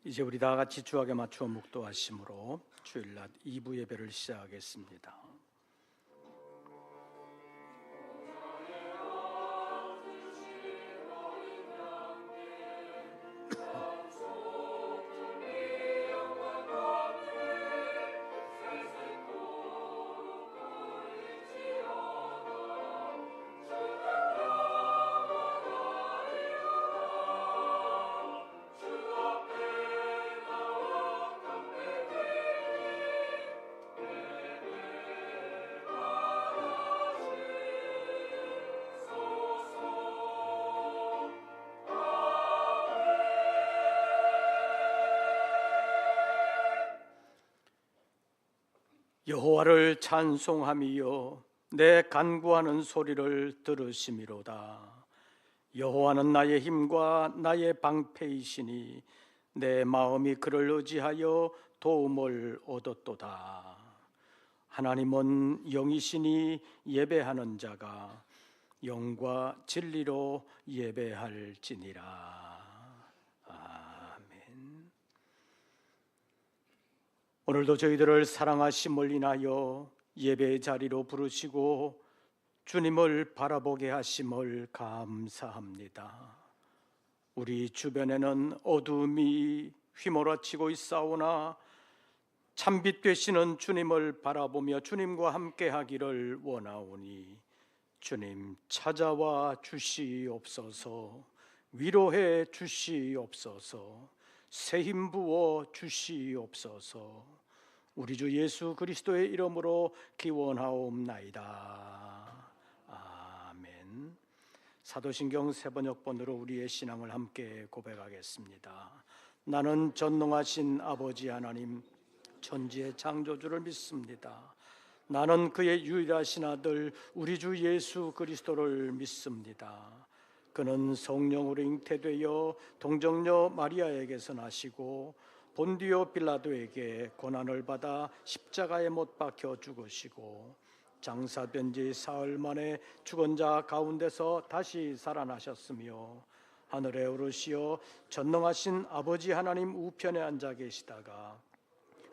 이제 우리 다 같이 주악에 맞추어 묵도하심으로 주일낮 2부 예배를 시작하겠습니다. 여호와를 찬송하미여 내 간구하는 소리를 들으시미로다. 여호와는 나의 힘과 나의 방패이시니 내 마음이 그를 의지하여 도움을 얻었도다. 하나님은 영이시니 예배하는 자가 영과 진리로 예배할지니라. 오늘도 저희들을 사랑하심을 인하여 예배의 자리로 부르시고 주님을 바라보게 하심을 감사합니다. 우리 주변에는 어둠이 휘몰아치고 있사오나 참빛 되시는 주님을 바라보며 주님과 함께 하기를 원하오니 주님 찾아와 주시옵소서. 위로해 주시옵소서. 새 힘 부어 주시옵소서. 우리 주 예수 그리스도의 이름으로 기원하옵나이다. 아멘. 사도신경 세번역본으로 우리의 신앙을 함께 고백하겠습니다. 나는 전능하신 아버지 하나님 천지의 창조주를 믿습니다. 나는 그의 유일하신 아들 우리 주 예수 그리스도를 믿습니다. 그는 성령으로 잉태되어 동정녀 마리아에게서 나시고 본디오 빌라도에게 고난을 받아 십자가에 못 박혀 죽으시고 장사된 지 사흘 만에 죽은 자 가운데서 다시 살아나셨으며 하늘에 오르시어 전능하신 아버지 하나님 우편에 앉아 계시다가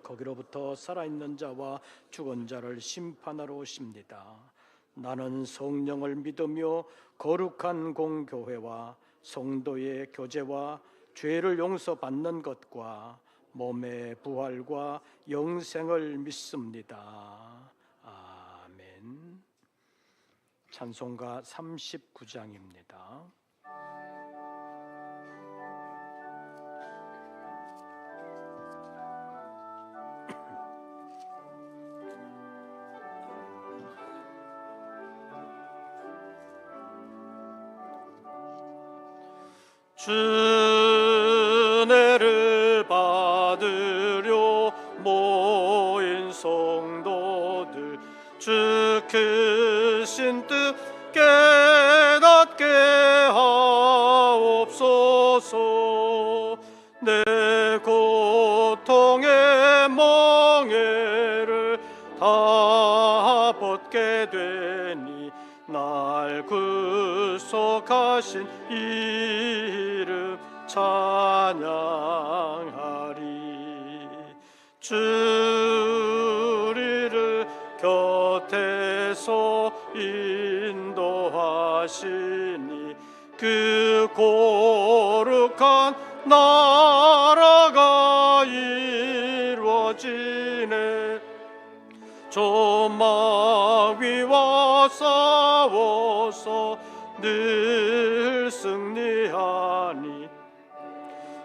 거기로부터 살아있는 자와 죽은 자를 심판하러 오십니다. 나는 성령을 믿으며 거룩한 공교회와 성도의 교제와 죄를 용서받는 것과 몸의 부활과 영생을 믿습니다. 아멘. 찬송가 39장입니다. 주례를 받으려 모인 성도들 주 크신 뜻 깨닫게 하옵소서. 내 고통의 멍에를 다 벗게 되니 날 구속하신 이름 찬양하리. 주리를 곁에서 인도하시니 그 거룩한 나라가 이루어지네. 조막 위와 싸워서 늘 승리하니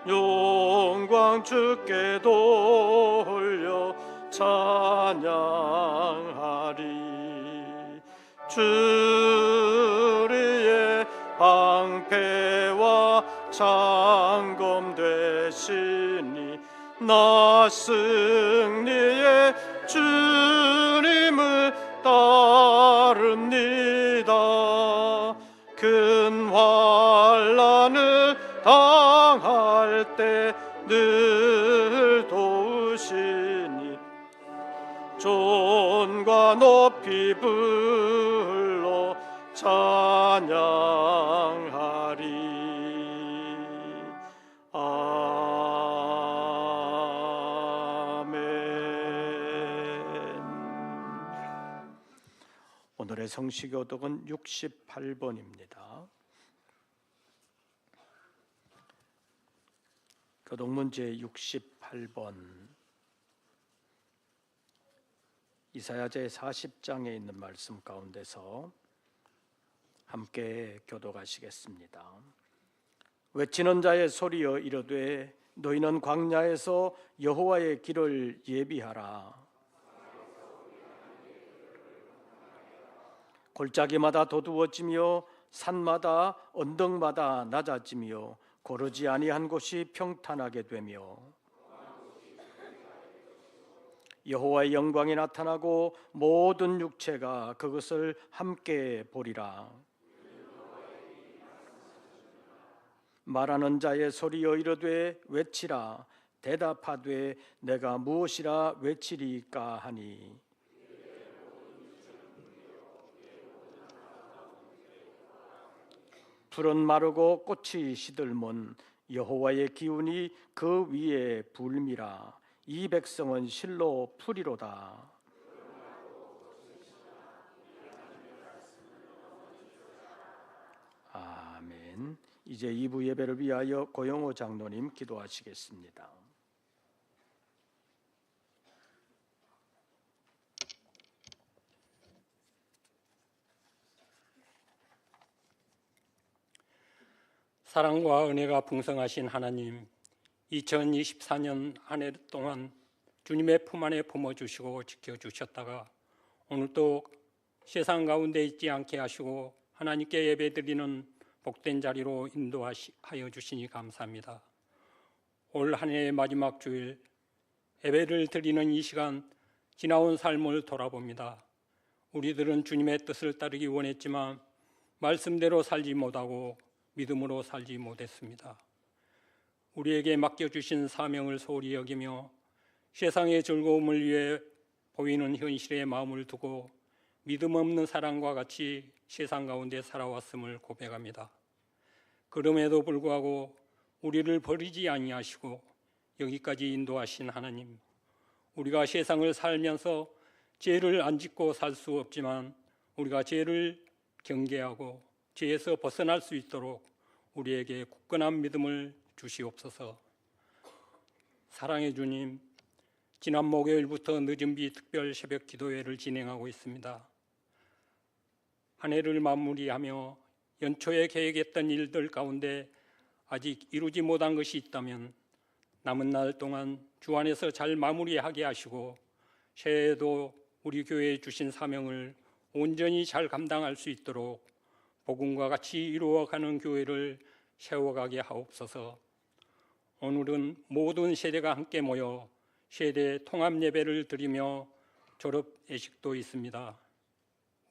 영광 주께 돌려 찬양하리. 주리의 방패와 창검 되시니 나 승리의 주님을 따릅니다. 큰 환난을 당할 때 늘 도우시니 존과 높이 불러 찬양하리. 아멘. 오늘의 성시교독은 68번입니다. 교독문제 68번. 이사야제 40장에 있는 말씀 가운데서 함께 교독하시겠습니다. 외치는 자의 소리여 이르되 너희는 광야에서 여호와의 길을 예비하라. 골짜기마다 도두어지며 산마다 언덕마다 낮아지며 고르지 아니한 곳이 평탄하게 되며 여호와의 영광이 나타나고 모든 육체가 그것을 함께 보리라. 말하는 자의 소리여 이르되 외치라. 대답하되 내가 무엇이라 외치리까 하니 풀은 마르고 꽃이 시들면 여호와의 기운이 그 위에 불미라. 이 백성은 실로 풀이로다. 아멘. 이제 2부 예배를 위하여 고영호 장로님 기도하시겠습니다. 사랑과 은혜가 풍성하신 하나님, 2024년 한 해 동안 주님의 품 안에 품어주시고 지켜주셨다가 오늘 또 세상 가운데 있지 않게 하시고 하나님께 예배드리는 복된 자리로 인도하여 주시니 감사합니다. 올 한 해의 마지막 주일 예배를 드리는 이 시간 지나온 삶을 돌아봅니다. 우리들은 주님의 뜻을 따르기 원했지만 말씀대로 살지 못하고 믿음으로 살지 못했습니다. 우리에게 맡겨주신 사명을 소홀히 여기며 세상의 즐거움을 위해 보이는 현실에 마음을 두고 믿음 없는 사람과 같이 세상 가운데 살아왔음을 고백합니다. 그럼에도 불구하고 우리를 버리지 아니하시고 여기까지 인도하신 하나님, 우리가 세상을 살면서 죄를 안 짓고 살 수 없지만 우리가 죄를 경계하고 죄에서 벗어날 수 있도록 우리에게 굳건한 믿음을 주시옵소서. 사랑의 주님, 지난 목요일부터 늦은비 특별 새벽 기도회를 진행하고 있습니다. 한 해를 마무리하며 연초에 계획했던 일들 가운데 아직 이루지 못한 것이 있다면 남은 날 동안 주 안에서 잘 마무리하게 하시고 새해에도 우리 교회에 주신 사명을 온전히 잘 감당할 수 있도록 복음과 같이 이루어가는 교회를 세워가게 하옵소서. 오늘은 모든 세대가 함께 모여 세대 통합 예배를 드리며 졸업 예식도 있습니다.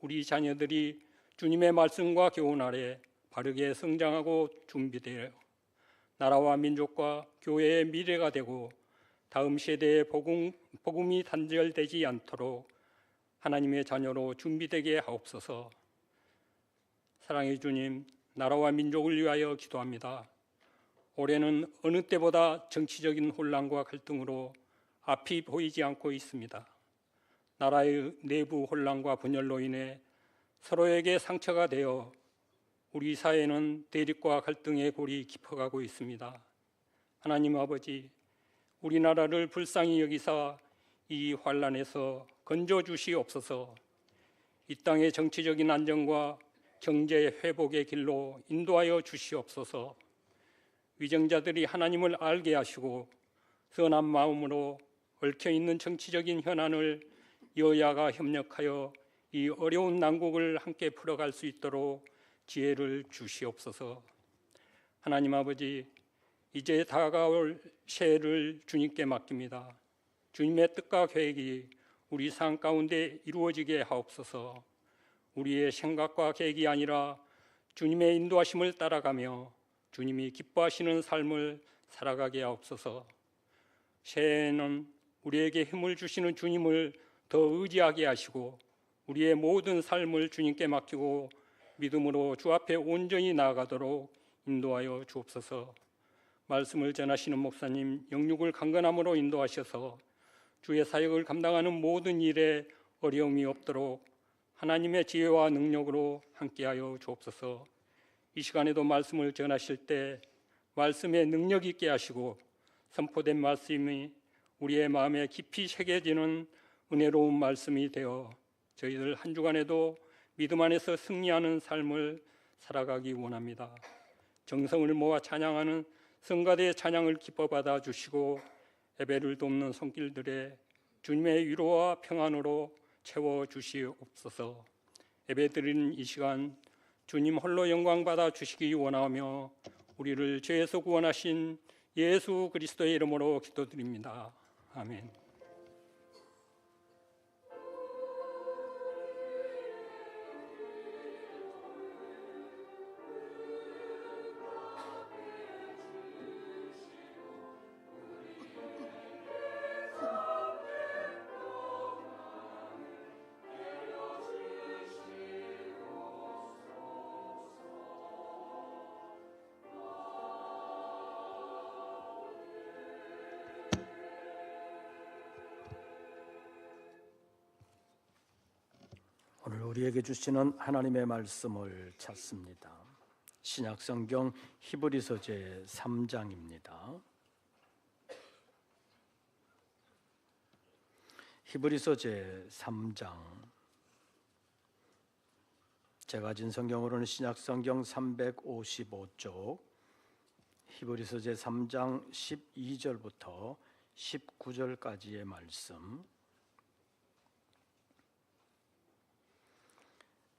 우리 자녀들이 주님의 말씀과 교훈 아래 바르게 성장하고 준비되어 나라와 민족과 교회의 미래가 되고 다음 세대의 복음이 단절되지 않도록 하나님의 자녀로 준비되게 하옵소서. 사랑의 주님, 나라와 민족을 위하여 기도합니다. 올해는 어느 때보다 정치적인 혼란과 갈등으로 앞이 보이지 않고 있습니다. 나라의 내부 혼란과 분열로 인해 서로에게 상처가 되어 우리 사회는 대립과 갈등의 골이 깊어가고 있습니다. 하나님 아버지, 우리나라를 불쌍히 여기사 이 환란에서 건져주시옵소서. 이 땅의 정치적인 안정과 경제 회복의 길로 인도하여 주시옵소서. 위정자들이 하나님을 알게 하시고 선한 마음으로 얽혀있는 정치적인 현안을 여야가 협력하여 이 어려운 난국을 함께 풀어갈 수 있도록 지혜를 주시옵소서. 하나님 아버지, 이제 다가올 새해를 주님께 맡깁니다. 주님의 뜻과 계획이 우리 삶 가운데 이루어지게 하옵소서. 우리의 생각과 계획이 아니라 주님의 인도하심을 따라가며 주님이 기뻐하시는 삶을 살아가게 하옵소서. 새해에는 우리에게 힘을 주시는 주님을 더 의지하게 하시고 우리의 모든 삶을 주님께 맡기고 믿음으로 주 앞에 온전히 나아가도록 인도하여 주옵소서. 말씀을 전하시는 목사님 영육을 강건함으로 인도하셔서 주의 사역을 감당하는 모든 일에 어려움이 없도록 하나님의 지혜와 능력으로 함께하여 주옵소서. 이 시간에도 말씀을 전하실 때 말씀의 능력 있게 하시고 선포된 말씀이 우리의 마음에 깊이 새겨지는 은혜로운 말씀이 되어 저희들 한 주간에도 믿음 안에서 승리하는 삶을 살아가기 원합니다. 정성을 모아 찬양하는 성가대의 찬양을 기뻐 받아 주시고 예배를 돕는 손길들의 주님의 위로와 평안으로 채워 주시옵소서. 예배 드리는 이 시간 주님 홀로 영광 받아 주시기 원하며 우리를 죄에서 구원하신 예수 그리스도의 이름으로 기도드립니다. 아멘. 오늘 우리에게 주시는 하나님의 말씀을 찾습니다. 신약성경 히브리서 제 3장입니다. 히브리서 제 3장, 제가 가진 성경으로는 신약성경 355쪽, 히브리서 제 3장 12절부터 19절까지의 말씀,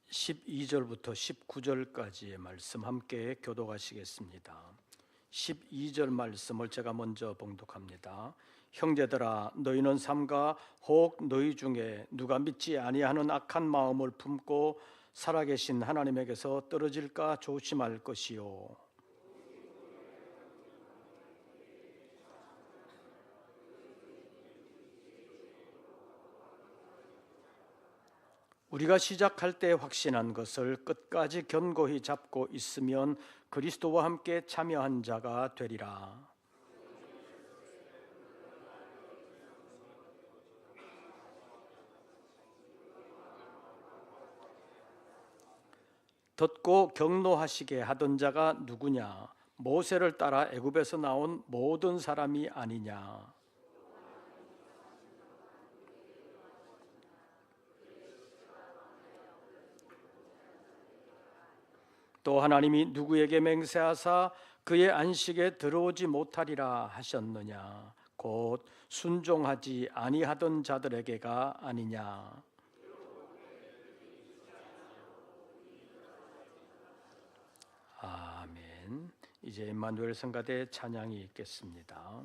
12절부터 19절까지의 말씀 함께 교독하시겠습니다. 12절 말씀을 제가 먼저 봉독합니다. 형제들아, 너희는 삼가 혹 너희 중에 누가 믿지 아니하는 악한 마음을 품고 살아계신 하나님에게서 떨어질까 조심할 것이요. 우리가 시작할 때 확신한 것을 끝까지 견고히 잡고 있으면 그리스도와 함께 참여한 자가 되리라. 듣고 경노하시게 하던 자가 누구냐? 모세를 따라 애굽에서 나온 모든 사람이 아니냐? 또 하나님이 누구에게 맹세하사 그의 안식에 들어오지 못하리라 하셨느냐? 곧 순종하지 아니하던 자들에게가 아니냐? 아멘. 이제 임마누엘 성가대 찬양이 있겠습니다.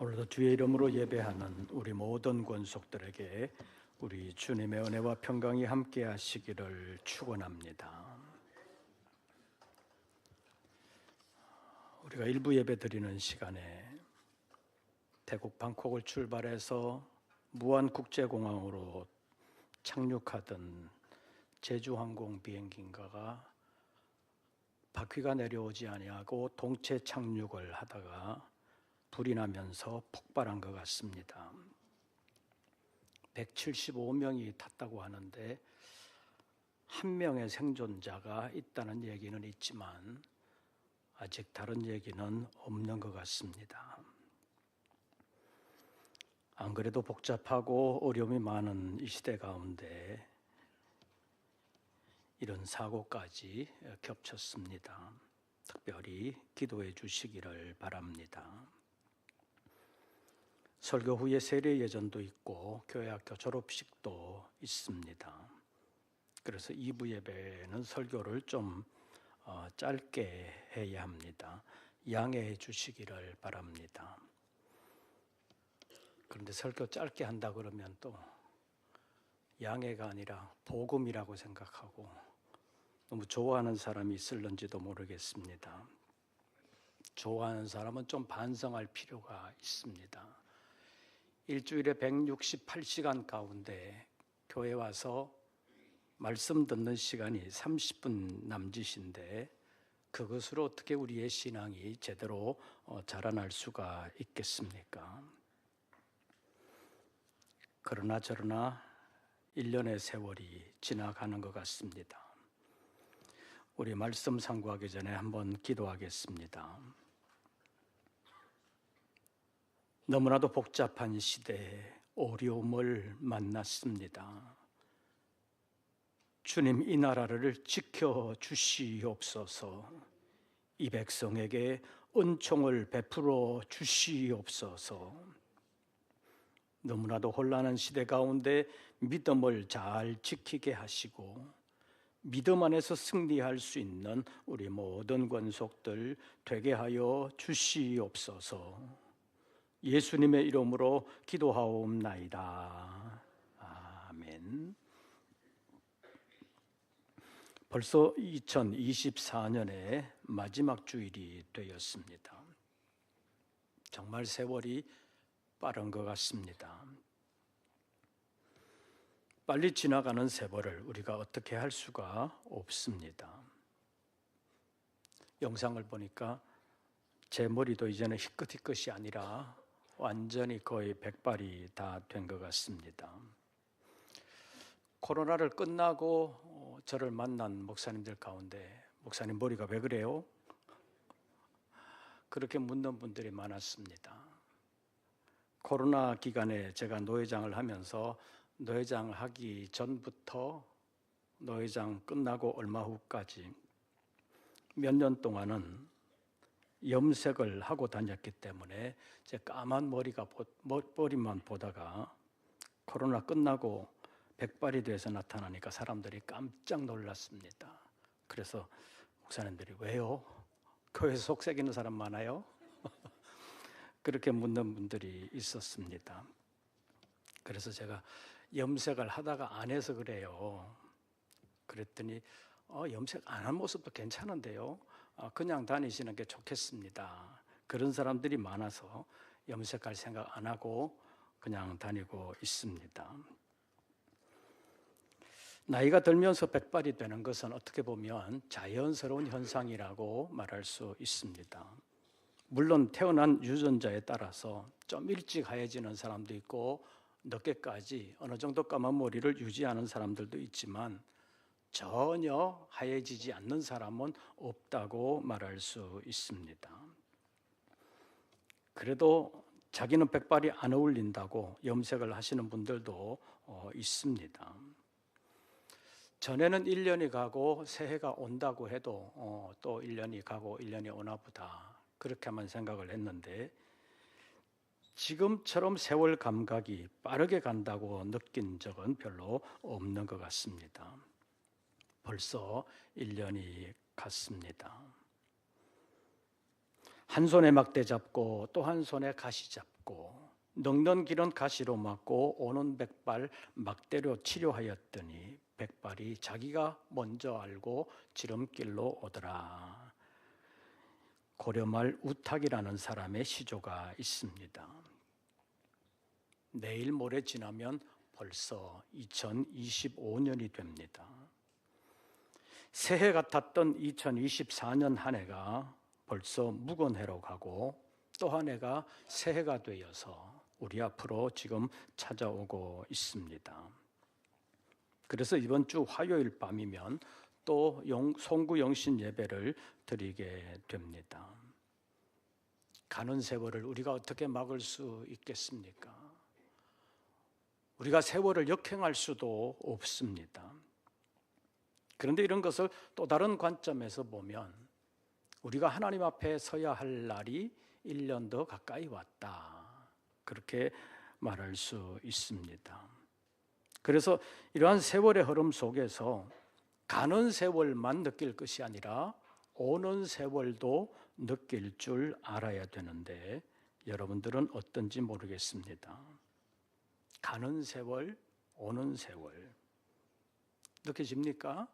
오늘도 주의 이름으로 예배하는 우리 모든 권속들에게 우리 주님의 은혜와 평강이 함께 하시기를 축원합니다. 우리가 일부 예배 드리는 시간에 태국 방콕을 출발해서 무안국제공항으로 착륙하던 제주항공 비행기인가가 바퀴가 내려오지 아니하고 동체 착륙을 하다가 불이 나면서 폭발한 것 같습니다. 175명이 탔다고 하는데 한 명의 생존자가 있다는 얘기는 있지만 아직 다른 얘기는 없는 것 같습니다. 안 그래도 복잡하고 어려움이 많은 이 시대 가운데 이런 사고까지 겹쳤습니다. 특별히 기도해 주시기를 바랍니다. 설교 후에 세례 예전도 있고 교회학교 졸업식도 있습니다. 그래서 2부 예배는 설교를 좀 짧게 해야 합니다. 양해해 주시기를 바랍니다. 그런데 설교 짧게 한다 그러면 또 양해가 아니라 복음이라고 생각하고 너무 좋아하는 사람이 있을런지도 모르겠습니다. 좋아하는 사람은 좀 반성할 필요가 있습니다. 일주일에 168시간 가운데 교회 와서 말씀 듣는 시간이 30분 남짓인데 그것으로 어떻게 우리의 신앙이 제대로 자라날 수가 있겠습니까? 그러나 저러나 1년의 세월이 지나가는 것 같습니다. 우리 말씀 상고하기 전에 한번 기도하겠습니다. 너무나도 복잡한 시대에 어려움을 만났습니다. 주님, 이 나라를 지켜주시옵소서. 이 백성에게 은총을 베풀어 주시옵소서. 너무나도 혼란한 시대 가운데 믿음을 잘 지키게 하시고 믿음 안에서 승리할 수 있는 우리 모든 권속들 되게 하여 주시옵소서. 예수님의 이름으로 기도하옵나이다. 아멘. 벌써 2024년의 마지막 주일이 되었습니다. 정말 세월이 빠른 것 같습니다. 빨리 지나가는 세월을 우리가 어떻게 할 수가 없습니다. 영상을 보니까 제 머리도 이제는 희끗희끗이 아니라 완전히 거의 백발이 다 된 것 같습니다. 코로나를 끝나고 저를 만난 목사님들 가운데 목사님 머리가 왜 그래요? 그렇게 묻는 분들이 많았습니다. 코로나 기간에 제가 노회장을 하면서 노회장 하기 전부터 노회장 끝나고 얼마 후까지 몇 년 동안은 염색을 하고 다녔기 때문에 제 까만 머리만 보다가 코로나 끝나고 백발이 돼서 나타나니까 사람들이 깜짝 놀랐습니다. 그래서 목사님들이 왜요? 교회 속색이는 사람 많아요? 그렇게 묻는 분들이 있었습니다. 그래서 제가 염색을 하다가 안 해서 그래요. 그랬더니 염색 안 한 모습도 괜찮은데요. 그냥 다니시는 게 좋겠습니다. 그런 사람들이 많아서 염색할 생각 안 하고 그냥 다니고 있습니다. 나이가 들면서 백발이 되는 것은 어떻게 보면 자연스러운 현상이라고 말할 수 있습니다. 물론 태어난 유전자에 따라서 좀 일찍 하얘지는 사람도 있고 늦게까지 어느 정도 까만 머리를 유지하는 사람들도 있지만 전혀 하얘지지 않는 사람은 없다고 말할 수 있습니다. 그래도 자기는 백발이 안 어울린다고 염색을 하시는 분들도 있습니다. 전에는 1년이 가고 새해가 온다고 해도 또 1년이 가고 1년이 오나 보다 그렇게만 생각을 했는데 지금처럼 세월 감각이 빠르게 간다고 느낀 적은 별로 없는 것 같습니다. 벌써 1년이 갔습니다. 한 손에 막대 잡고 또 한 손에 가시 잡고 맞고 늙는 길은 가시로 맞고 오는 백발 막대로 치료하였더니 백발이 자기가 먼저 알고 지름길로 오더라. 고려말 우탁이라는 사람의 시조가 있습니다. 내일 모레 지나면 벌써 2025년이 됩니다. 새해 같았던 2024년 한 해가 벌써 묵은해로 가고 또 한 해가 새해가 되어서 우리 앞으로 지금 찾아오고 있습니다. 그래서 이번 주 화요일 밤이면 또 송구 영신 예배를 드리게 됩니다. 가는 세월을 우리가 어떻게 막을 수 있겠습니까? 우리가 세월을 역행할 수도 없습니다. 그런데 이런 것을 또 다른 관점에서 보면 우리가 하나님 앞에 서야 할 날이 1년 더 가까이 왔다. 그렇게 말할 수 있습니다. 그래서 이러한 세월의 흐름 속에서 가는 세월만 느낄 것이 아니라 오는 세월도 느낄 줄 알아야 되는데 여러분들은 어떤지 모르겠습니다. 가는 세월, 오는 세월 느껴집니까?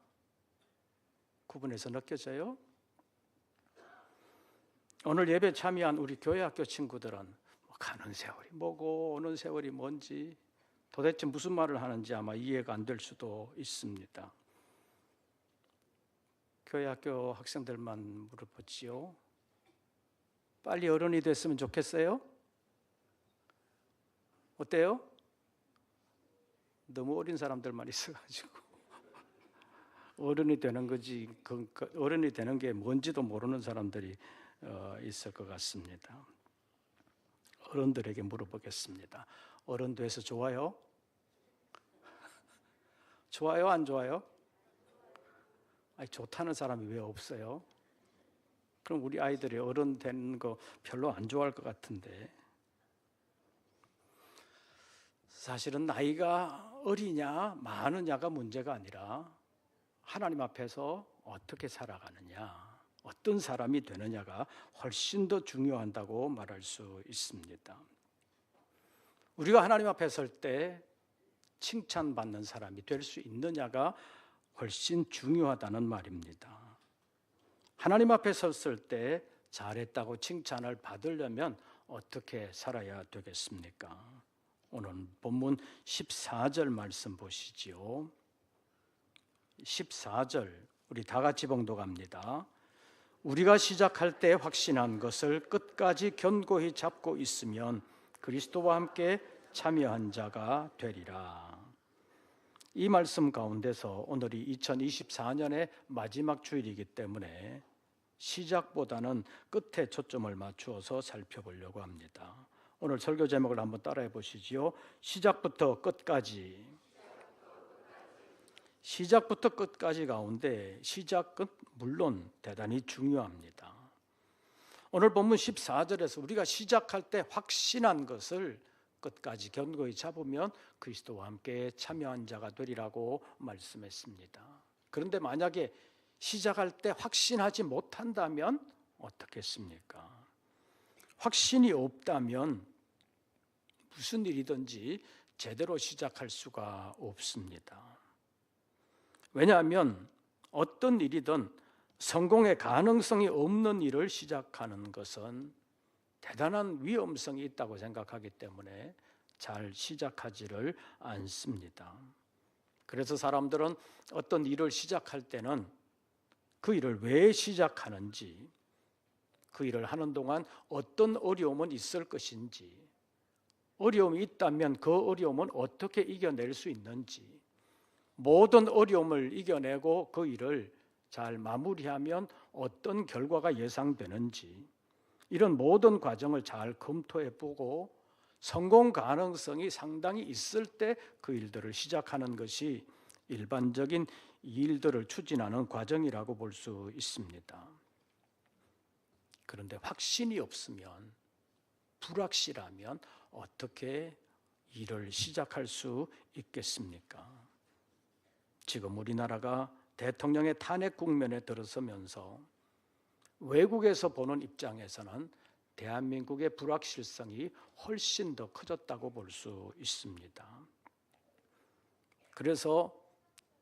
구분해서 느껴져요? 오늘 예배 참여한 우리 교회학교 친구들은 가는 세월이 뭐고 오는 세월이 뭔지 도대체 무슨 말을 하는지 아마 이해가 안 될 수도 있습니다. 교회학교 학생들만 물어보지요. 빨리 어른이 됐으면 좋겠어요? 어때요? 너무 어린 사람들만 있어가지고 어른이 되는 거지 어른이 되는 게 뭔지도 모르는 사람들이 있을 것 같습니다. 어른들에게 물어보겠습니다. 어른 돼서 좋아요? 좋아요, 안 좋아요? 아니, 좋다는 사람이 왜 없어요? 그럼 우리 아이들이 어른 되는 거 별로 안 좋아할 것 같은데. 사실은 나이가 어리냐 많으냐가 문제가 아니라 하나님 앞에서 어떻게 살아가느냐, 어떤 사람이 되느냐가 훨씬 더 중요하다고 말할 수 있습니다. 우리가 하나님 앞에 설 때 칭찬받는 사람이 될 수 있느냐가 훨씬 중요하다는 말입니다. 하나님 앞에 섰을 때 잘했다고 칭찬을 받으려면 어떻게 살아야 되겠습니까? 오늘 본문 14절 말씀 보시지요. 14절 우리 다 같이 봉독합니다. 우리가 시작할 때 확신한 것을 끝까지 견고히 잡고 있으면 그리스도와 함께 참여한 자가 되리라. 이 말씀 가운데서 오늘이 2024년의 마지막 주일이기 때문에 시작보다는 끝에 초점을 맞추어서 살펴보려고 합니다. 오늘 설교 제목을 한번 따라해 보시지요. 시작부터 끝까지. 시작부터 끝까지 가운데 시작은 물론 대단히 중요합니다. 오늘 본문 14절에서 우리가 시작할 때 확신한 것을 끝까지 견고히 잡으면 그리스도와 함께 참여한 자가 되리라고 말씀했습니다. 그런데 만약에 시작할 때 확신하지 못한다면 어떻겠습니까? 확신이 없다면 무슨 일이든지 제대로 시작할 수가 없습니다. 왜냐하면 어떤 일이든 성공의 가능성이 없는 일을 시작하는 것은 대단한 위험성이 있다고 생각하기 때문에 잘 시작하지를 않습니다. 그래서 사람들은 어떤 일을 시작할 때는 그 일을 왜 시작하는지, 그 일을 하는 동안 어떤 어려움은 있을 것인지, 어려움이 있다면 그 어려움은 어떻게 이겨낼 수 있는지, 모든 어려움을 이겨내고 그 일을 잘 마무리하면 어떤 결과가 예상되는지 이런 모든 과정을 잘 검토해 보고 성공 가능성이 상당히 있을 때 그 일들을 시작하는 것이 일반적인 일들을 추진하는 과정이라고 볼 수 있습니다. 그런데 확신이 없으면, 불확실하면 어떻게 일을 시작할 수 있겠습니까? 지금 우리나라가 대통령의 탄핵 국면에 들어서면서 외국에서 보는 입장에서는 대한민국의 불확실성이 훨씬 더 커졌다고 볼 수 있습니다. 그래서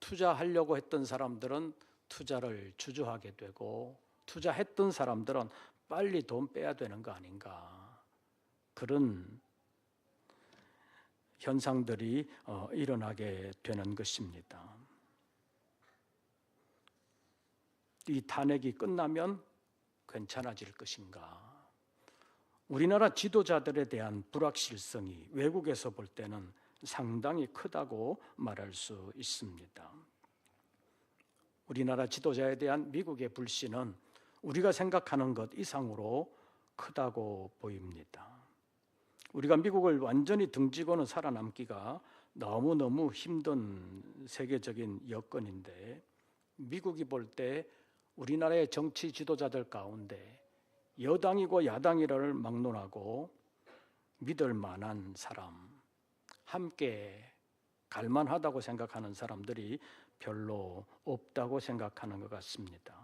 투자하려고 했던 사람들은 투자를 주저하게 되고 투자했던 사람들은 빨리 돈 빼야 되는 거 아닌가, 그런 현상들이 일어나게 되는 것입니다. 이 탄핵이 끝나면 괜찮아질 것인가? 우리나라 지도자들에 대한 불확실성이 외국에서 볼 때는 상당히 크다고 말할 수 있습니다. 우리나라 지도자에 대한 미국의 불신은 우리가 생각하는 것 이상으로 크다고 보입니다. 우리가 미국을 완전히 등지고는 살아남기가 너무너무 힘든 세계적인 여건인데, 미국이 볼 때 우리나라의 정치 지도자들 가운데 여당이고 야당이를 막론하고 믿을 만한 사람, 함께 갈만하다고 생각하는 사람들이 별로 없다고 생각하는 것 같습니다.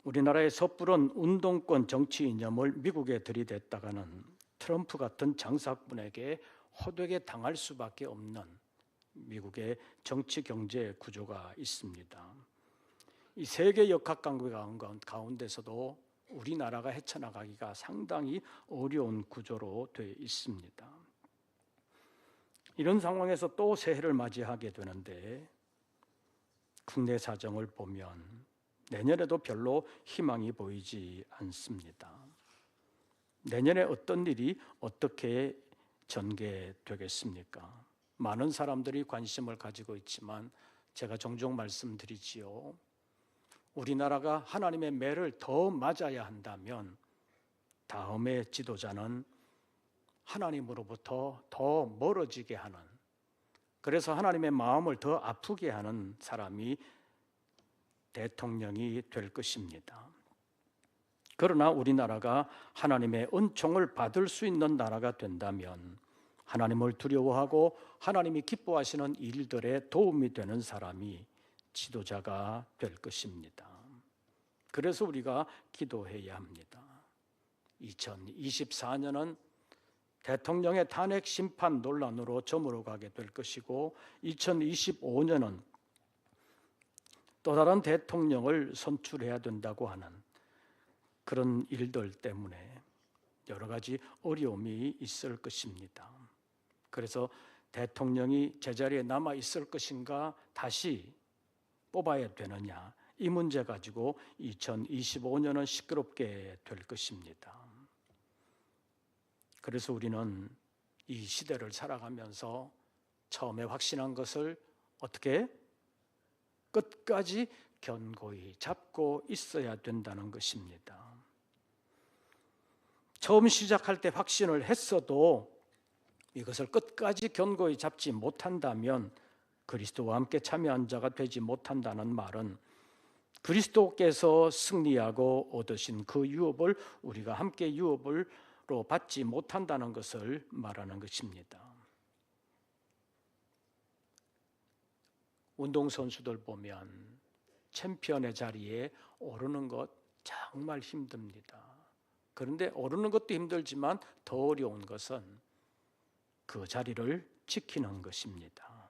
우리나라의 섣부른 운동권 정치 이념을 미국에 들이댔다가는 트럼프 같은 장사꾼에게 호되게 당할 수밖에 없는 미국의 정치 경제 구조가 있습니다. 이 세계 역학관계 가운데서도 우리나라가 헤쳐나가기가 상당히 어려운 구조로 되어 있습니다. 이런 상황에서 또 새해를 맞이하게 되는데, 국내 사정을 보면 내년에도 별로 희망이 보이지 않습니다. 내년에 어떤 일이 어떻게 전개되겠습니까? 많은 사람들이 관심을 가지고 있지만 제가 종종 말씀드리지요. 우리나라가 하나님의 매를 더 맞아야 한다면 다음의 지도자는 하나님으로부터 더 멀어지게 하는, 그래서 하나님의 마음을 더 아프게 하는 사람이 대통령이 될 것입니다. 그러나 우리나라가 하나님의 은총을 받을 수 있는 나라가 된다면 하나님을 두려워하고 하나님이 기뻐하시는 일들에 도움이 되는 사람이 지도자가 될 것입니다. 그래서 우리가 기도해야 합니다. 2024년은 대통령의 탄핵 심판 논란으로 저물어가게 될 것이고, 2025년은 또 다른 대통령을 선출해야 된다고 하는 그런 일들 때문에 여러 가지 어려움이 있을 것입니다. 그래서 대통령이 제자리에 남아 있을 것인가, 다시 뽑아야 되느냐, 이 문제 가지고 2025년은 시끄럽게 될 것입니다. 그래서 우리는 이 시대를 살아가면서 처음에 확신한 것을 어떻게 끝까지 견고히 잡고 있어야 된다는 것입니다. 처음 시작할 때 확신을 했어도 이것을 끝까지 견고히 잡지 못한다면 그리스도와 함께 참여한 자가 되지 못한다는 말은 그리스도께서 승리하고 얻으신 그 유업을 우리가 함께 유업으로 받지 못한다는 것을 말하는 것입니다. 운동선수들 보면 챔피언의 자리에 오르는 것 정말 힘듭니다. 그런데 오르는 것도 힘들지만 더 어려운 것은 그 자리를 지키는 것입니다.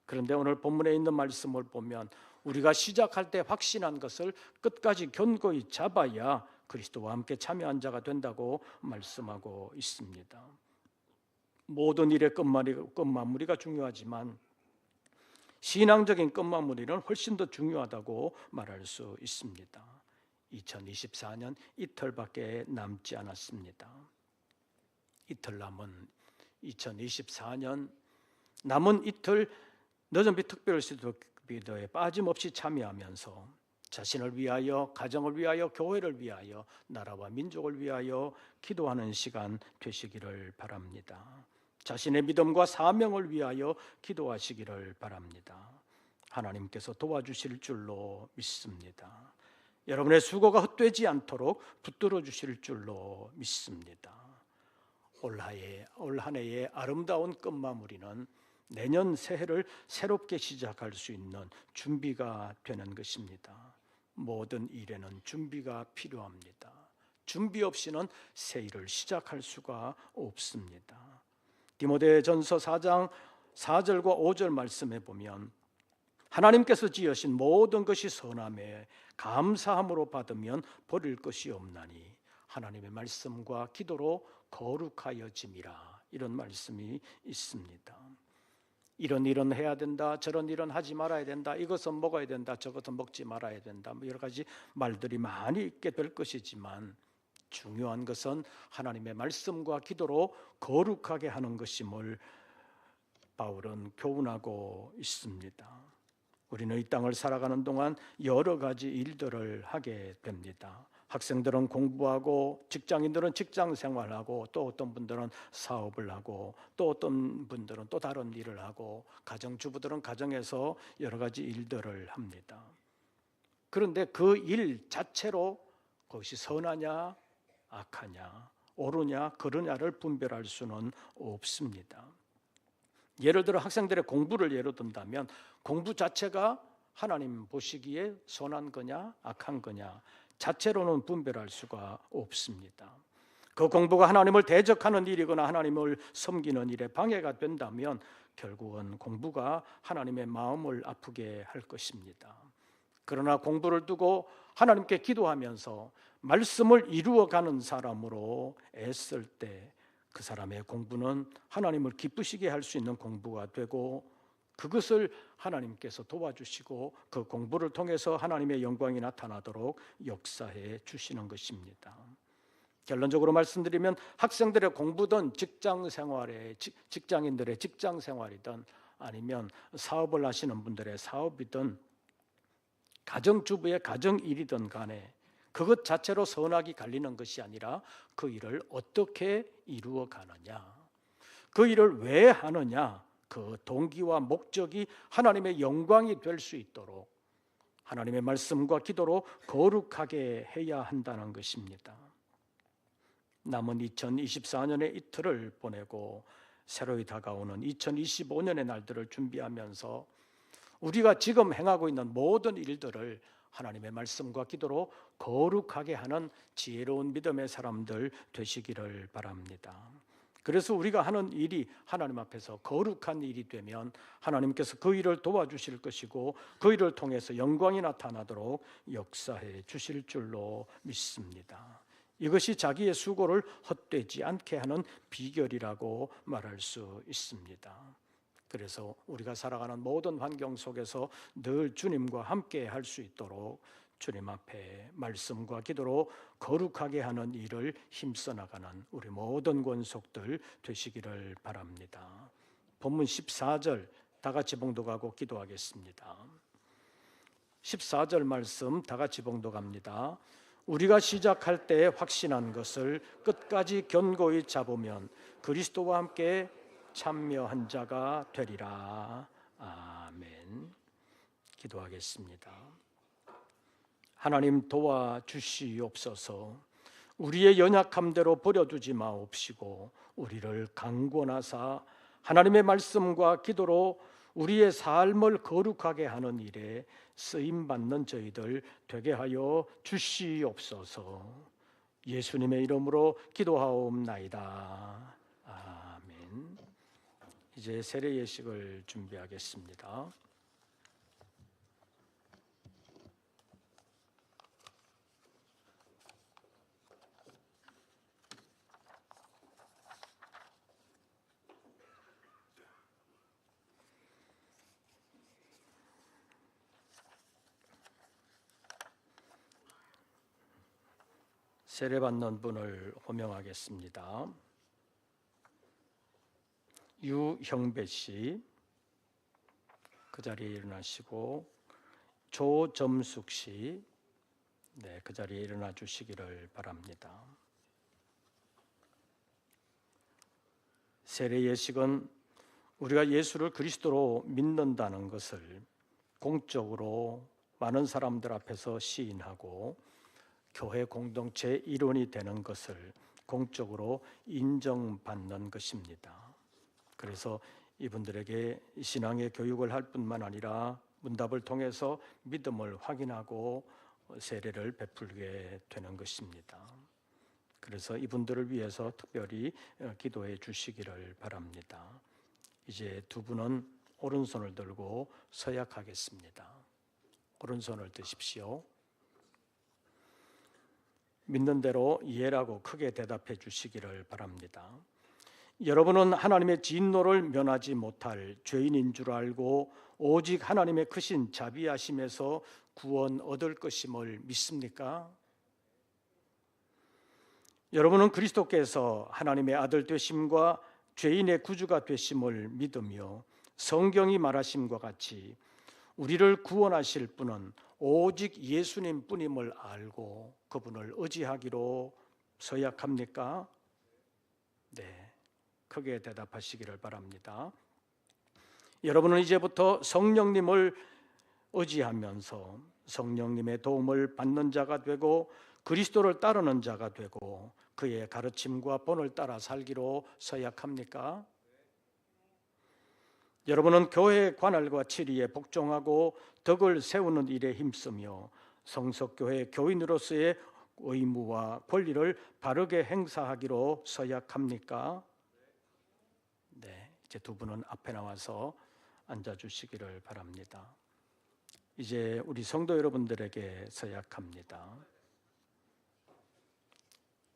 그런데 오늘 본문에 있는 말씀을 보면 우리가 시작할 때 확신한 것을 끝까지 견고히 잡아야 그리스도와 함께 참여한 자가 된다고 말씀하고 있습니다. 모든 일의 끝마무리가 중요하지만 신앙적인 끝마무리는 훨씬 더 중요하다고 말할 수 있습니다. 2024년 이틀밖에 남지 않았습니다. 이틀 남은 2024년, 남은 이틀 너점비 특별기도에 빠짐없이 참여하면서 자신을 위하여, 가정을 위하여, 교회를 위하여, 나라와 민족을 위하여 기도하는 시간 되시기를 바랍니다. 자신의 믿음과 사명을 위하여 기도하시기를 바랍니다. 하나님께서 도와주실 줄로 믿습니다. 여러분의 수고가 헛되지 않도록 붙들어 주실 줄로 믿습니다. 올 한 해의 아름다운 끝마무리는 내년 새해를 새롭게 시작할 수 있는 준비가 되는 것입니다. 모든 일에는 준비가 필요합니다. 준비 없이는 새 일을 시작할 수가 없습니다. 디모데전서 4장 4절과 5절 말씀에 보면 하나님께서 지으신 모든 것이 선함에 감사함으로 받으면 버릴 것이 없나니 하나님의 말씀과 기도로 거룩하여짐이라, 이런 말씀이 있습니다. 이런 일은 해야 된다, 저런 일은 하지 말아야 된다, 이것은 먹어야 된다, 저것은 먹지 말아야 된다, 여러 가지 말들이 많이 있게 될 것이지만 중요한 것은 하나님의 말씀과 기도로 거룩하게 하는 것임을 바울은 교훈하고 있습니다. 우리는 이 땅을 살아가는 동안 여러 가지 일들을 하게 됩니다. 학생들은 공부하고, 직장인들은 직장 생활하고, 또 어떤 분들은 사업을 하고, 또 어떤 분들은 또 다른 일을 하고, 가정주부들은 가정에서 여러 가지 일들을 합니다. 그런데 그 일 자체로 그것이 선하냐 악하냐, 옳으냐 그르냐를 분별할 수는 없습니다. 예를 들어 학생들의 공부를 예로 든다면 공부 자체가 하나님 보시기에 선한 거냐 악한 거냐 자체로는 분별할 수가 없습니다. 그 공부가 하나님을 대적하는 일이거나 하나님을 섬기는 일에 방해가 된다면 결국은 공부가 하나님의 마음을 아프게 할 것입니다. 그러나 공부를 두고 하나님께 기도하면서 말씀을 이루어가는 사람으로 애쓸 때 그 사람의 공부는 하나님을 기쁘시게 할 수 있는 공부가 되고, 그것을 하나님께서 도와주시고 그 공부를 통해서 하나님의 영광이 나타나도록 역사해 주시는 것입니다. 결론적으로 말씀드리면 학생들의 공부든 직장인들의 직장 생활이든 아니면 사업을 하시는 분들의 사업이든 가정주부의 가정일이든 간에 그것 자체로 선악이 갈리는 것이 아니라 그 일을 어떻게 이루어 가느냐, 그 일을 왜 하느냐, 그 동기와 목적이 하나님의 영광이 될 수 있도록 하나님의 말씀과 기도로 거룩하게 해야 한다는 것입니다. 남은 2024년의 이틀을 보내고 새로이 다가오는 2025년의 날들을 준비하면서 우리가 지금 행하고 있는 모든 일들을 하나님의 말씀과 기도로 거룩하게 하는 지혜로운 믿음의 사람들 되시기를 바랍니다. 그래서 우리가 하는 일이 하나님 앞에서 거룩한 일이 되면 하나님께서 그 일을 도와주실 것이고 그 일을 통해서 영광이 나타나도록 역사해 주실 줄로 믿습니다. 이것이 자기의 수고를 헛되지 않게 하는 비결이라고 말할 수 있습니다. 그래서 우리가 살아가는 모든 환경 속에서 늘 주님과 함께 할 수 있도록 주님 앞에 말씀과 기도로 거룩하게 하는 일을 힘써 나가는 우리 모든 권속들 되시기를 바랍니다. 본문 14절 다 같이 봉독하고 기도하겠습니다. 14절 말씀 다 같이 봉독합니다. 우리가 시작할 때 확신한 것을 끝까지 견고히 잡으면 그리스도와 함께 참여한 자가 되리라. 아멘. 기도하겠습니다. 하나님 도와주시옵소서. 우리의 연약함대로 버려두지 마옵시고 우리를 강권하사 하나님의 말씀과 기도로 우리의 삶을 거룩하게 하는 일에 쓰임받는 저희들 되게 하여 주시옵소서. 예수님의 이름으로 기도하옵나이다. 아멘. 이제 세례 예식을 준비하겠습니다. 세례받는 분을 호명하겠습니다. 유형배 씨, 그 자리에 일어나시고 조점숙 씨, 그 자리에 일어나 주시기를 바랍니다. 세례 예식은 우리가 예수를 그리스도로 믿는다는 것을 공적으로 많은 사람들 앞에서 시인하고 교회 공동체의 일원이 되는 것을 공적으로 인정받는 것입니다. 그래서 이분들에게 신앙의 교육을 할 뿐만 아니라 문답을 통해서 믿음을 확인하고 세례를 베풀게 되는 것입니다. 그래서 이분들을 위해서 특별히 기도해 주시기를 바랍니다. 이제 두 분은 오른손을 들고 서약하겠습니다. 오른손을 드십시오. 믿는 대로 예라고 크게 대답해 주시기를 바랍니다. 여러분은 하나님의 진노를 면하지 못할 죄인인 줄 알고 오직 하나님의 크신 자비하심에서 구원 얻을 것임을 믿습니까? 여러분은 그리스도께서 하나님의 아들 되심과 죄인의 구주가 되심을 믿으며 성경이 말하심과 같이 우리를 구원하실 분은 오직 예수님 뿐임을 알고 그분을 의지하기로 서약합니까? 네, 크게 대답하시기를 바랍니다. 여러분은 이제부터 성령님을 의지하면서 성령님의 도움을 받는 자가 되고 그리스도를 따르는 자가 되고 그의 가르침과 본을 따라 살기로 서약합니까? 여러분은 교회의 관할과 치리에 복종하고 덕을 세우는 일에 힘쓰며 성석교회 교인으로서의 의무와 권리를 바르게 행사하기로 서약합니까? 네, 이제 두 분은 앞에 나와서 앉아주시기를 바랍니다. 이제 우리 성도 여러분들에게 서약합니다.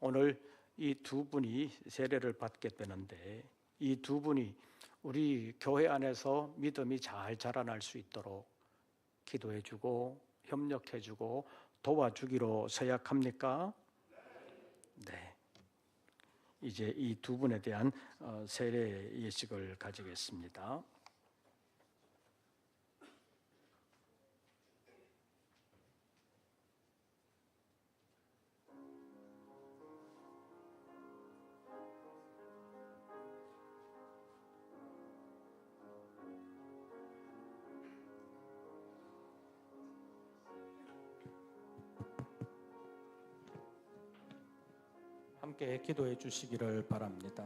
오늘 이 두 분이 세례를 받게 되는데 이 두 분이 우리 교회 안에서 믿음이 잘 자라날 수 있도록 기도해주고 협력해주고 도와주기로 서약합니까? 네. 이제 이 두 분에 대한 세례 예식을 가지겠습니다. 함께 기도해 주시기를 바랍니다.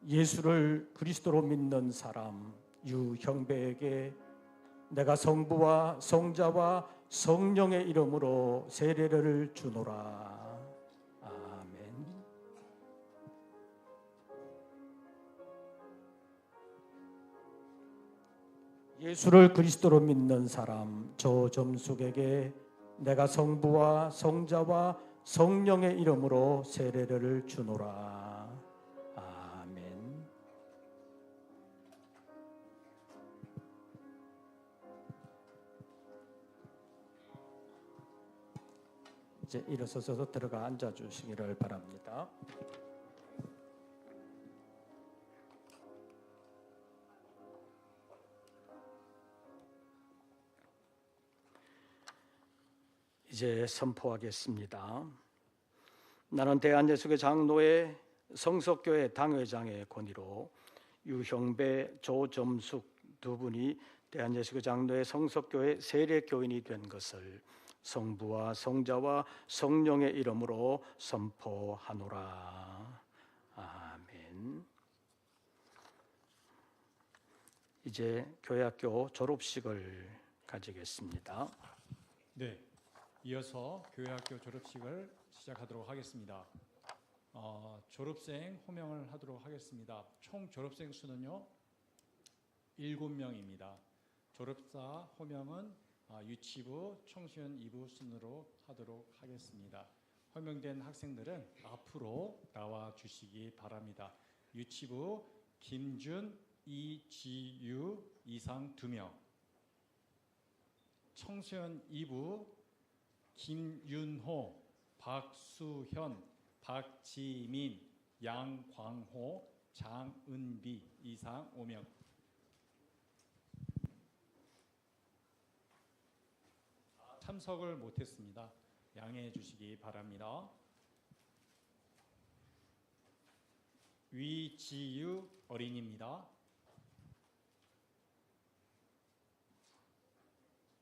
예수를 그리스도로 믿는 사람 유형배에게 내가 성부와 성자와 성령의 이름으로 세례를 주노라. 아멘. 예수를 그리스도로 믿는 사람 조점숙에게 내가 성부와 성자와 성령의 이름으로 세례를 주노라. 아멘. 이제 일어서서 들어가 앉아 주시기를 바랍니다. 이제 선포하겠습니다. 나는 대한예수교 장로회 성석교회 당회장의 권위로 유형배, 조점숙 두 분이 대한예수교 장로회 성석교회 세례교인이 된 것을 성부와 성자와 성령의 이름으로 선포하노라. 아멘. 이제 교회학교 졸업식을 가지겠습니다. 네. 이어서 교회학교 졸업식을 시작하도록 하겠습니다. 졸업생 호명을 하도록 하겠습니다. 총 졸업생 수는요 7명입니다. 졸업사 호명은 유치부, 청소년 2부 순으로 하도록 하겠습니다. 호명된 학생들은 앞으로 나와 주시기 바랍니다. 유치부 김준, 이지유, 이상 2명. 청소년 2부 김윤호, 박수현, 박지민, 양광호, 장은비 이상 5명. 참석을 못했습니다. 양해해 주시기 바랍니다. 위지유 어린이입니다.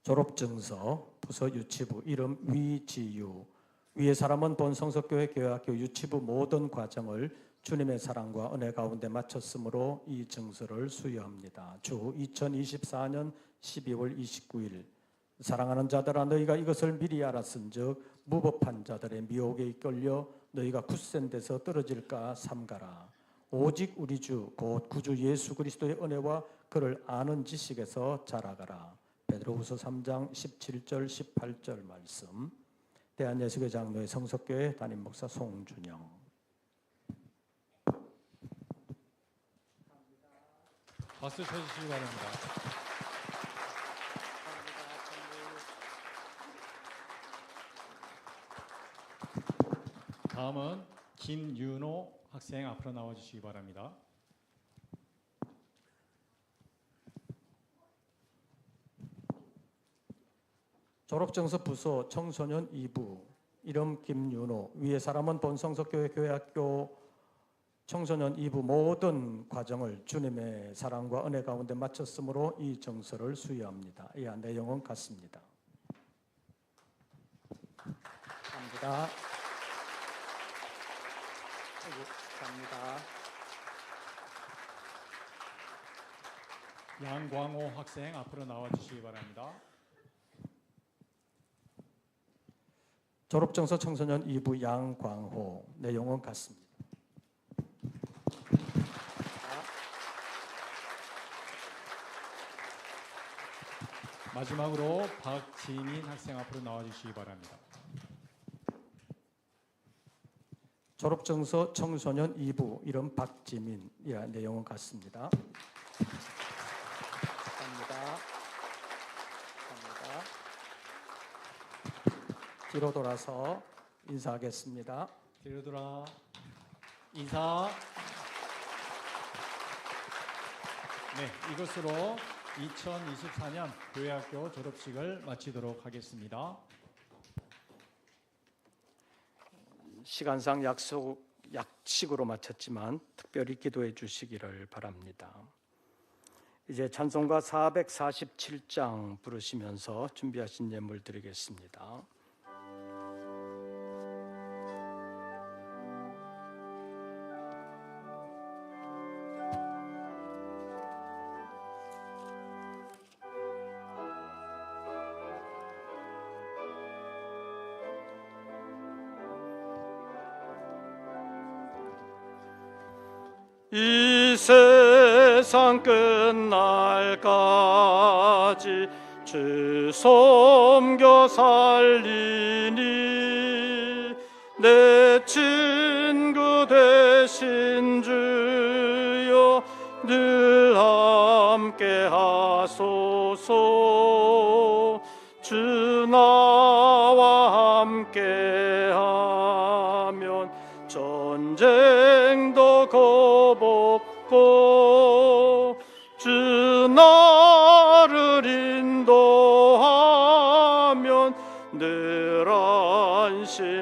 졸업증서 부서 유치부 이름 위지유. 위의 사람은 본 성석교회 교회학교 유치부 모든 과정을 주님의 사랑과 은혜 가운데 마쳤으므로 이 증서를 수여합니다. 주 2024년 12월 29일. 사랑하는 자들아 너희가 이것을 미리 알았은즉 무법한 자들의 미혹에 이끌려 너희가 굳센 데서 떨어질까 삼가라. 오직 우리 주 곧 구주 예수 그리스도의 은혜와 그를 아는 지식에서 자라가라. 베드로후서 3장 17절 18절 말씀. 대한예수교 장로의 성석교회 담임 목사 송준영. 박수 쳐주시기 바랍니다. 다음은 김윤호 학생 앞으로 나와주시기 바랍니다. 졸업증서 부서 청소년 2부 이름 김윤호. 위의 사람은 본성석교회 교회학교 청소년 2부 모든 과정을 주님의 사랑과 은혜 가운데 마쳤으므로 이 정서를 수여합니다. 이 내용은 같습니다. 감사합니다. 감사합니다. 양광호 학생 앞으로 나와주시기 바랍니다. 졸업증서 청소년 2부 양광호. 내용은 같습니다. 마지막으로 박지민 학생 앞으로 나와주시기 바랍니다. 졸업증서 청소년 2부 이름 박지민. 내용은 같습니다. 감사합니다. 감사합니다. 뒤로 돌아서 인사하겠습니다. 뒤로 돌아 인사. 네, 이것으로 2024년 교회학교 졸업식을 마치도록 하겠습니다. 시간상 약식으로 마쳤지만 특별히 기도해 주시기를 바랍니다. 이제 찬송가 447장 부르시면서 준비하신 예물 드리겠습니다. 이 세상 끝날까지 주 섬겨 살리니 내 친구 되신 주여 늘 함께 하소서. 주 나와 함께 하면 전쟁도 겁없고 주 나를 인도하면 늘 안심하리라.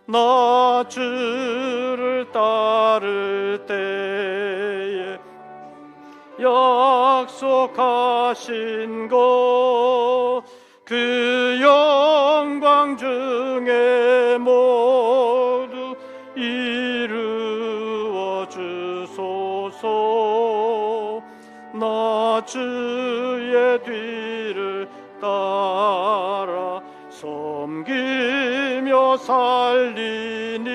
나 주를 따를 때에 약속하신 것 그 영광 중에 모두 이루어 주소서. 나 주의 뒤를 따라 섬기며 살리니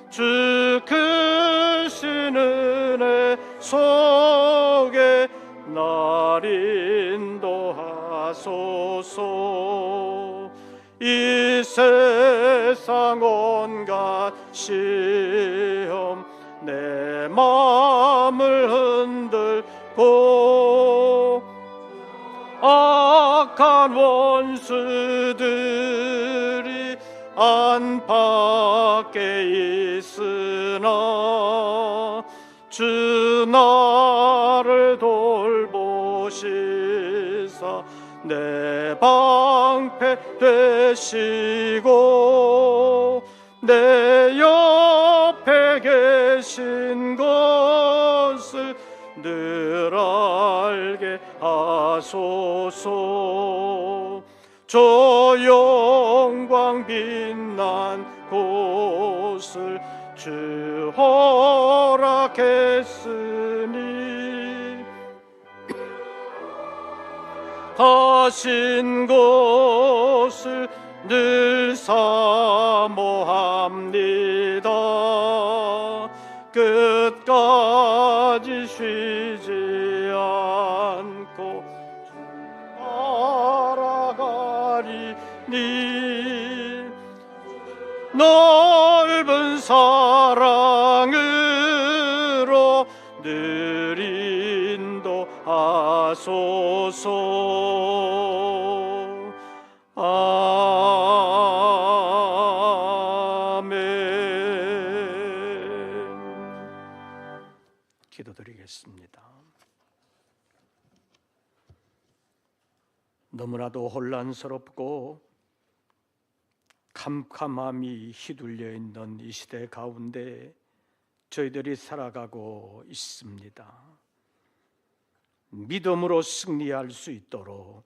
주 크신 은혜 속에 날 인도하소서. 이 세상 온갖 시험 내 마음을 흔들고 악한 원수들이 안팎에 있으나 주 나를 돌보시사 내 방패 되시고 내 옆에 계신 것을 늘 알게 하소서. 저 영광 빛난 곳을 주 허락했으니 하신 것을 늘 사모합니다. 끝까지 쉬지 않고 따라가리니 넓은 사랑으로 늘 인도하소서. 아멘. 기도드리겠습니다. 너무나도 혼란스럽고 캄캄함이 휘둘려 있는 이 시대 가운데 저희들이 살아가고 있습니다. 믿음으로 승리할 수 있도록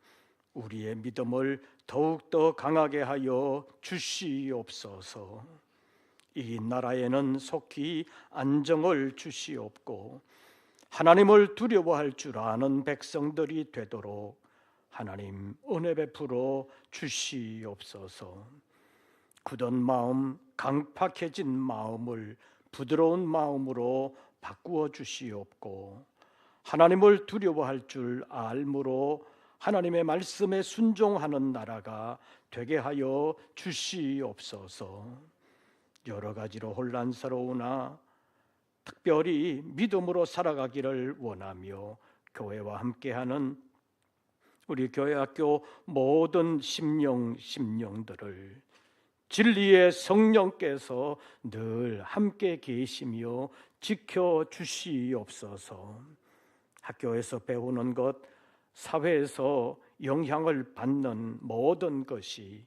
우리의 믿음을 더욱더 강하게 하여 주시옵소서. 이 나라에는 속히 안정을 주시옵고 하나님을 두려워할 줄 아는 백성들이 되도록 하나님 은혜 베풀어 주시옵소서. 굳은 마음, 강팍해진 마음을 부드러운 마음으로 바꾸어 주시옵고 하나님을 두려워할 줄 알므로 하나님의 말씀에 순종하는 나라가 되게 하여 주시옵소서. 여러 가지로 혼란스러우나 특별히 믿음으로 살아가기를 원하며 교회와 함께하는 우리 교회학교 모든 심령들을 진리의 성령께서 늘 함께 계시며 지켜주시옵소서. 학교에서 배우는 것, 사회에서 영향을 받는 모든 것이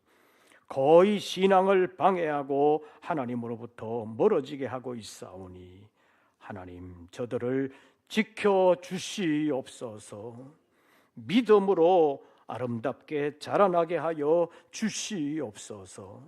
거의 신앙을 방해하고 하나님으로부터 멀어지게 하고 있사오니 하나님 저들을 지켜주시옵소서. 믿음으로 아름답게 자라나게 하여 주시옵소서.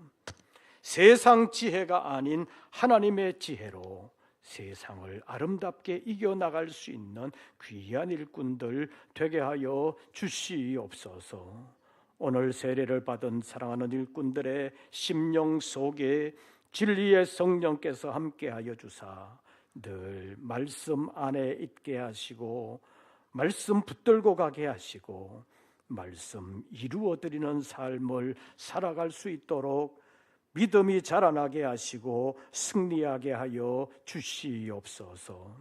세상 지혜가 아닌 하나님의 지혜로 세상을 아름답게 이겨나갈 수 있는 귀한 일꾼들 되게 하여 주시옵소서. 오늘 세례를 받은 사랑하는 일꾼들의 심령 속에 진리의 성령께서 함께하여 주사 늘 말씀 안에 있게 하시고 말씀 붙들고 가게 하시고 말씀 이루어드리는 삶을 살아갈 수 있도록 믿음이 자라나게 하시고 승리하게 하여 주시옵소서.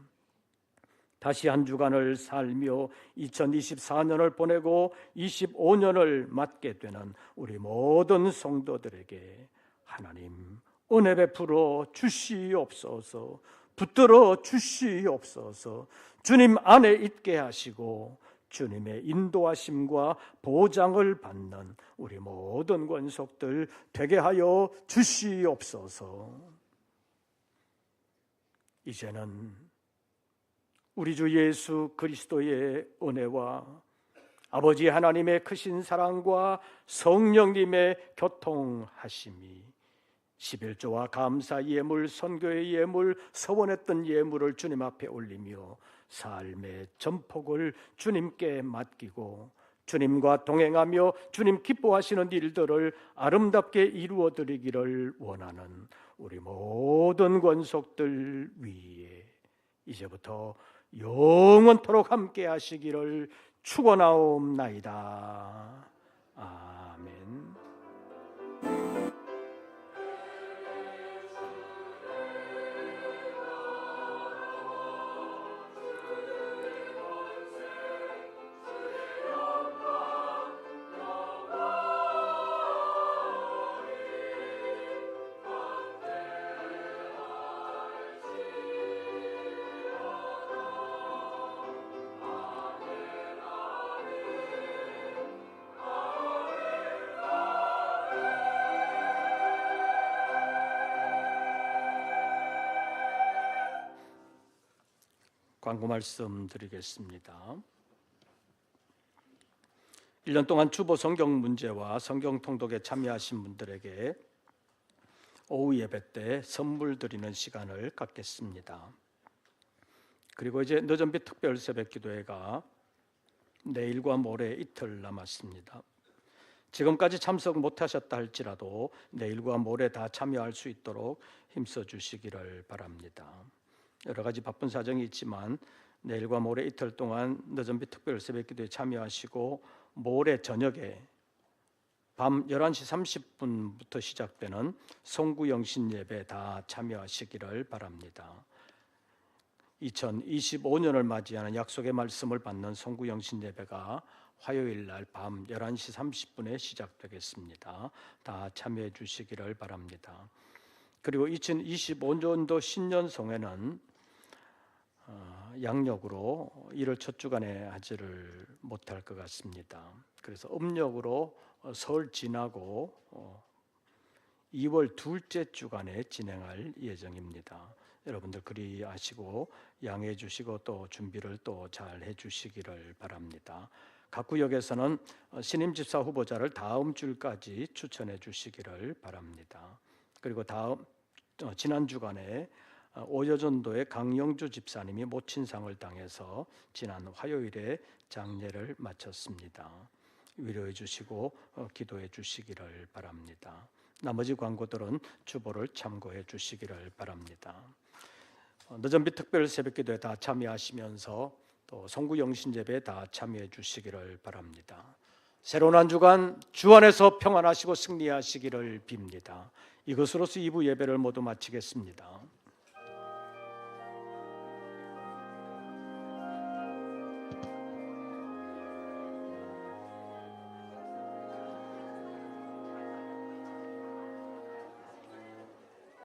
다시 한 주간을 살며 2024년을 보내고 25년을 맞게 되는 우리 모든 성도들에게 하나님 은혜 베풀어 주시옵소서. 붙들어 주시옵소서. 주님 안에 있게 하시고 주님의 인도하심과 보장을 받는 우리 모든 권속들 되게 하여 주시옵소서. 이제는 우리 주 예수 그리스도의 은혜와 아버지 하나님의 크신 사랑과 성령님의 교통하심이 11조와 감사 예물, 선교의 예물, 서원했던 예물을 주님 앞에 올리며 삶의 전폭을 주님께 맡기고 주님과 동행하며 주님 기뻐하시는 일들을 아름답게 이루어드리기를 원하는 우리 모든 권속들 위에 이제부터 영원토록 함께 하시기를 축원하옵나이다. 아멘. 광고 말씀 드리겠습니다. 1년 동안 주보 성경 문제와 성경 통독에 참여하신 분들에게 오후 예배 때 선물 드리는 시간을 갖겠습니다. 그리고 이제 늦은빛 특별 새벽 기도회가 내일과 모레 이틀 남았습니다. 지금까지 참석 못하셨다 할지라도 내일과 모레 다 참여할 수 있도록 힘써 주시기를 바랍니다. 여러 가지 바쁜 사정이 있지만 내일과 모레 이틀 동안 늦은비 특별 새벽기도에 참여하시고 모레 저녁에 밤 11시 30분부터 시작되는 송구영신 예배 다 참여하시기를 바랍니다. 2025년을 맞이하는 약속의 말씀을 받는 송구영신 예배가 화요일 날 밤 11시 30분에 시작되겠습니다. 다 참여해 주시기를 바랍니다. 그리고 2025년도 신년송에는 양력으로 1월 첫 주간에 하지를 못할 것 같습니다. 그래서 음력으로 설 지나고 2월 둘째 주간에 진행할 예정입니다. 여러분들 그리 아시고 양해해 주시고 또 준비를 또 잘 해주시기를 바랍니다. 각 구역에서는 신임 집사 후보자를 다음 주까지 추천해 주시기를 바랍니다. 그리고 지난 주간에 오여전도의 강영주 집사님이 모친상을 당해서 지난 화요일에 장례를 마쳤습니다. 위로해 주시고 기도해 주시기를 바랍니다. 나머지 광고들은 주보를 참고해 주시기를 바랍니다. 늦은비 특별 새벽기도에 다 참여하시면서 또 송구영신예배에 다 참여해 주시기를 바랍니다. 새로운 한 주간 주 안에서 평안하시고 승리하시기를 빕니다. 이것으로서 2부 예배를 모두 마치겠습니다.